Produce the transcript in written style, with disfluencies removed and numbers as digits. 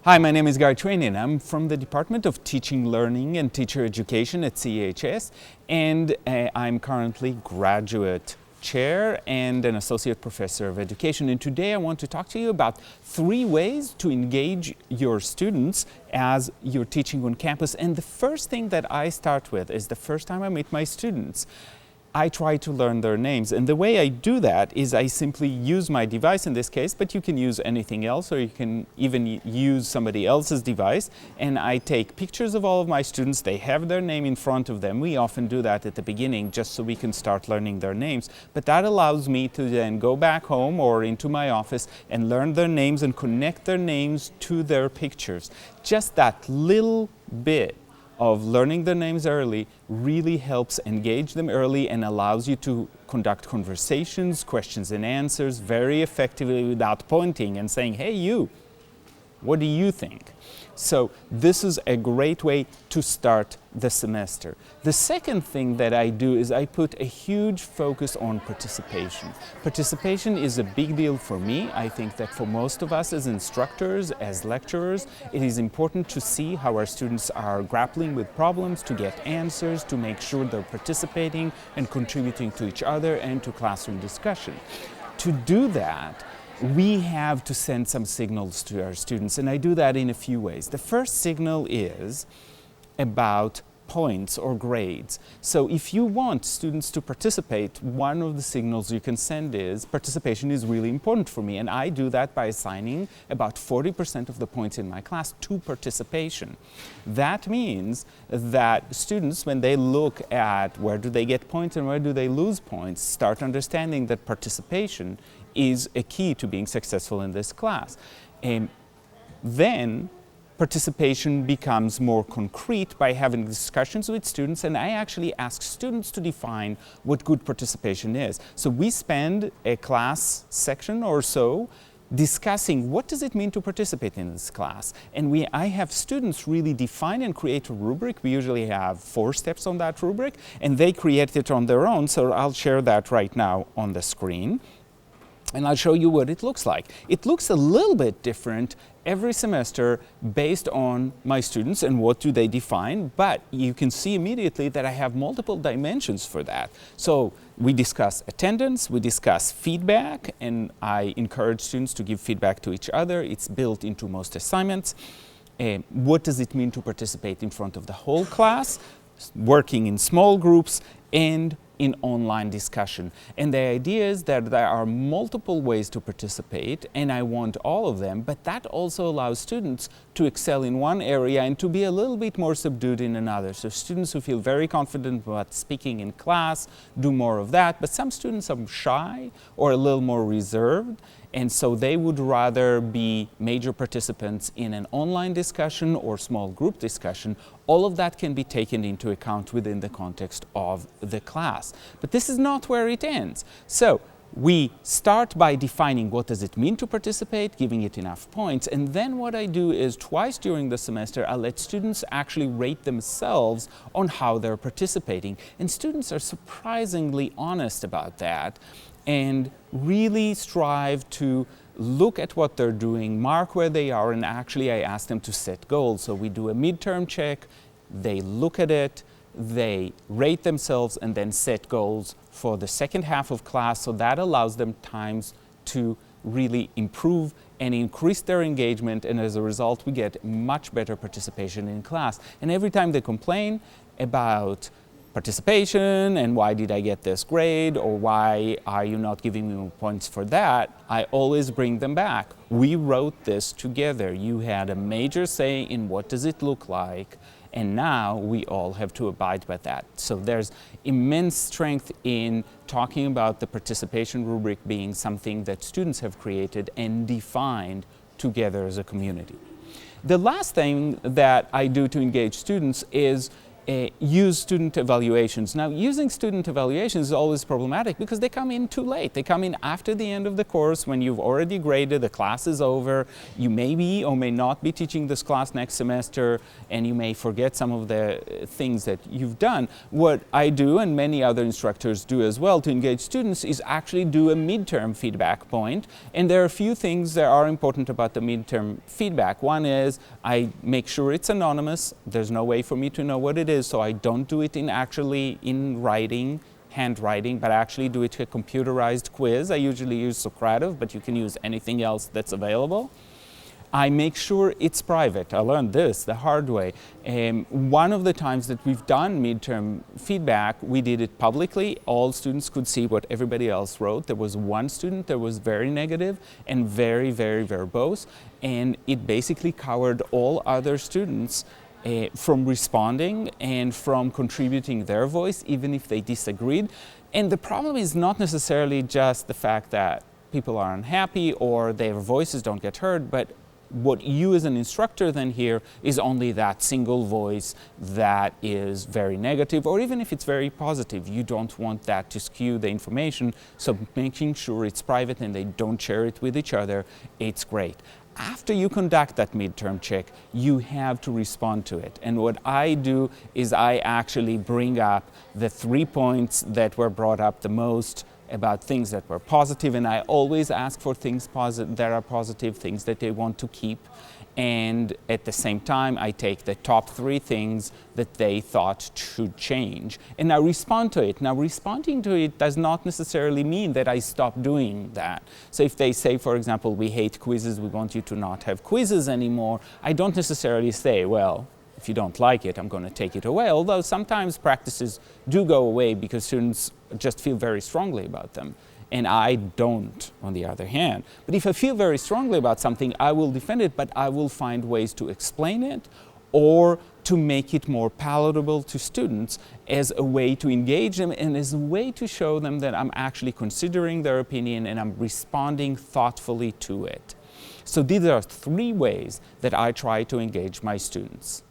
Hi, my name is Guy Trainin. I'm from the Department of Teaching, Learning and Teacher Education at CEHS, and I'm currently graduate chair and an associate professor of education. And today I want to talk to you about 3 ways to engage your students as you're teaching on campus. And the first thing that I start with is the first time I meet my students, I try to learn their names, and the way I do that is I simply use my device in this case, but you can use anything else, or you can even use somebody else's device, and I take pictures of all of my students. They have their name in front of them. We often do that at the beginning just so we can start learning their names, but that allows me to then go back home or into my office and learn their names and connect their names to their pictures. Just that little bit of learning their names early really helps engage them early and allows you to conduct conversations, questions and answers very effectively without pointing and saying, "Hey, you, what do you think?" So this is a great way to start the semester. The second thing that I do is I put a huge focus on participation. Participation is a big deal for me. I think that for most of us as instructors, as lecturers, it is important to see how our students are grappling with problems, to get answers, to make sure they're participating and contributing to each other and to classroom discussion. To do that, we have to send some signals to our students, and I do that in a few ways. The first signal is about points or grades. So if you want students to participate, one of the signals you can send is participation is really important for me, and I do that by assigning about 40% of the points in my class to participation. That means that students, when they look at where do they get points and where do they lose points, start understanding that participation is a key to being successful in this class. Then participation becomes more concrete by having discussions with students, and I actually ask students to define what good participation is. So we spend a class section or so discussing what does it mean to participate in this class, and I have students really define and create a rubric. We usually have 4 steps on that rubric, and they create it on their own, so I'll share that right now on the screen. And I'll show you what it looks like. It looks a little bit different every semester based on my students and what do they define, but you can see immediately that I have multiple dimensions for that. So we discuss attendance, we discuss feedback, and I encourage students to give feedback to each other. It's built into most assignments. What does it mean to participate in front of the whole class, working in small groups, and in online discussion. And the idea is that there are multiple ways to participate, and I want all of them, but that also allows students to excel in one area and to be a little bit more subdued in another. So students who feel very confident about speaking in class do more of that, but some students are shy or a little more reserved, and so they would rather be major participants in an online discussion or small group discussion. All of that can be taken into account within the context of the class. But this is not where it ends. So we start by defining what does it mean to participate, giving it enough points, and then what I do is twice during the semester I let students actually rate themselves on how they're participating. And students are surprisingly honest about that and really strive to look at what they're doing, mark where they are, and actually I ask them to set goals. So we do a midterm check, they look at it, they rate themselves, and then set goals for the second half of class. So that allows them times to really improve and increase their engagement, and as a result we get much better participation in class. And every time they complain about participation and why did I get this grade, or why are you not giving me points for that, I always bring them back. We wrote this together. You had a major say in what does it look like, and now we all have to abide by that. So there's immense strength in talking about the participation rubric being something that students have created and defined together as a community. The last thing that I do to engage students is use student evaluations. Now, using student evaluations is always problematic because they come in too late. They come in after the end of the course when you've already graded, the class is over, you may be or may not be teaching this class next semester, and you may forget some of the things that you've done. What I do, and many other instructors do as well to engage students, is actually do a midterm feedback point. And there are a few things that are important about the midterm feedback. One is I make sure it's anonymous. There's no way for me to know what it is, so I don't do it in writing, handwriting, but I actually do it a computerized quiz. I usually use Socrative, but you can use anything else that's available. I make sure it's private. I learned this the hard way. One of the times that we've done midterm feedback, we did it publicly. All students could see what everybody else wrote. There was one student that was very negative and very, very verbose, and it basically covered all other students from responding and from contributing their voice, even if they disagreed. And the problem is not necessarily just the fact that people are unhappy or their voices don't get heard, but what you as an instructor then hear is only that single voice that is very negative, or even if it's very positive, you don't want that to skew the information, so making sure it's private and they don't share it with each other, it's great. After you conduct that midterm check, you have to respond to it. And what I do is I actually bring up the 3 points that were brought up the most about things that were positive, and I always ask for things that are positive, things that they want to keep. And at the same time, I take the top 3 things that they thought should change, and I respond to it. Now, responding to it does not necessarily mean that I stop doing that. So if they say, for example, we hate quizzes, we want you to not have quizzes anymore, I don't necessarily say, well, if you don't like it, I'm going to take it away. Although sometimes practices do go away because students just feel very strongly about them. And I don't, on the other hand. But if I feel very strongly about something, I will defend it, but I will find ways to explain it or to make it more palatable to students as a way to engage them and as a way to show them that I'm actually considering their opinion and I'm responding thoughtfully to it. So these are 3 ways that I try to engage my students.